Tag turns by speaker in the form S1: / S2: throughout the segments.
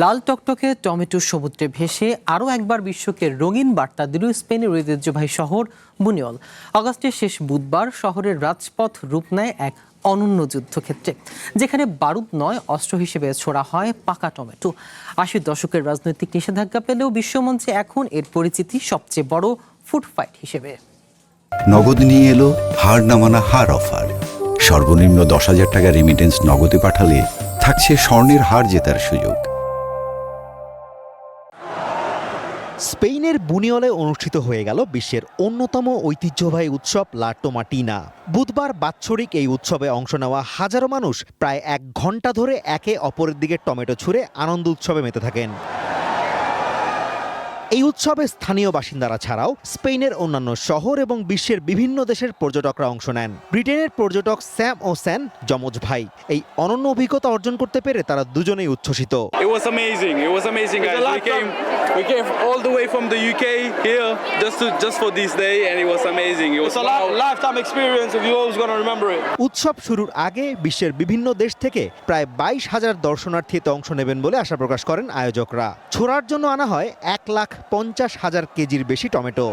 S1: লাল টকটকে টমেটো সমুদ্রে ভেসে আরও একবার বিশ্বকে রঙিন বার্তা দিল স্পেনের ঐতিহ্যবাহী শহর বুনিওল। আগস্টের শেষ বুধবার শহরের রাজপথ রূপ নেয় এক অনন্য যুদ্ধক্ষেত্রে, যেখানে বারুদ নয় অস্ত্র হিসেবে ছোড়া হয় পাকা টমেটো। ৮০ দশকের রাজনৈতিক নিষেধাজ্ঞা পেলেও বিশ্বমঞ্চে এখন এর পরিচিতি সবচেয়ে বড় ফুড ফাইট হিসেবে।
S2: নগদ নিয়ে এলো হার না মানা হার অফার। সর্বনিম্ন ১০,০০০ টাকা রেমিটেন্স নগদে পাঠালে থাকছে স্বর্ণের হার জেতার সুযোগ।
S3: স্পেনের বুনিওলে অনুষ্ঠিত হয়ে গেল বিশ্বের অন্যতম ঐতিহ্যবাহী উৎসব লা টোমাটিনা। বুধবার বাৎসরিক এই উৎসবে অংশ নেওয়া হাজারো মানুষ প্রায় ১ ঘন্টা ধরে একে অপরের দিকে টমেটো ছুঁড়ে আনন্দ উৎসবে মেতে থাকেন। এই উৎসবে স্থানীয় বাসিন্দারা ছাড়াও স্পেনের অন্যান্য শহর এবং বিশ্বের বিভিন্ন দেশের পর্যটকরা অংশ নেন। ব্রিটেনের পর্যটক স্যাম ও স্যান যমজ ভাই। এই অনন্য অভিজ্ঞতা অর্জন করতে পেরে তারা দুজনেই উচ্ছ্বসিত।
S4: It was amazing. It was amazing, guys. We came all the way from the UK here just for this day, and it was amazing. It was a lifetime experience. If you always gonna remember it.
S3: উৎসব শুরুর আগে বিশ্বের বিভিন্ন দেশ থেকে প্রায় ২২,০০০ দর্শনার্থী এতে অংশ নেবেন বলে আশা প্রকাশ করেন আয়োজকরা। ছোড়ার জন্য আনা হয় ১,৫০,০০০ কেজির বেশি টমেটো।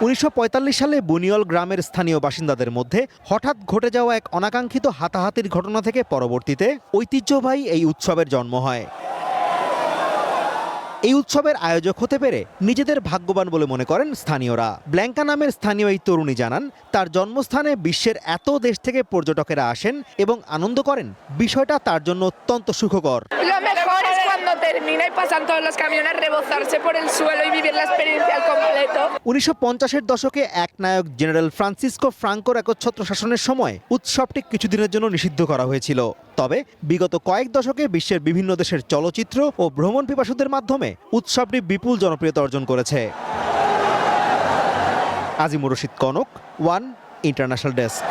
S3: ১৯৪৫ সালে বুনিওল গ্রামের স্থানীয় বাসিন্দাদের মধ্যে হঠাৎ ঘটে যাওয়া এক অনাকাঙ্ক্ষিত হাতাহাতির ঘটনা থেকে পরবর্তীতে ঐতিহ্যবাহী এই উৎসবের জন্ম হয়। এই উৎসবের আয়োজক হতে পেরে নিজেদের ভাগ্যবান বলে মনে করেন স্থানীয়রা। ব্ল্যাঙ্কা নামের স্থানীয় এই তরুণী জানান, তার জন্মস্থানে বিশ্বের এত দেশ থেকে পর্যটকেরা আসেন এবং আনন্দ করেন। বিষয়টা তার জন্য অত্যন্ত সুখকর। ১৯৫০-এর দশকে এক নায়ক জেনারেল ফ্রান্সিসকো ফ্রাঙ্কোর একচ্ছত্র শাসনের সময় উৎসবটি কিছুদিনের জন্য নিষিদ্ধ করা হয়েছিল। তবে বিগত কয়েক দশকে বিশ্বের বিভিন্ন দেশের চলচ্চিত্র ও ভ্রমণ পিপাসুদের মাধ্যমে উৎসবটি বিপুল জনপ্রিয়তা অর্জন করেছে। Azimur Rashid Kanak, one international desk.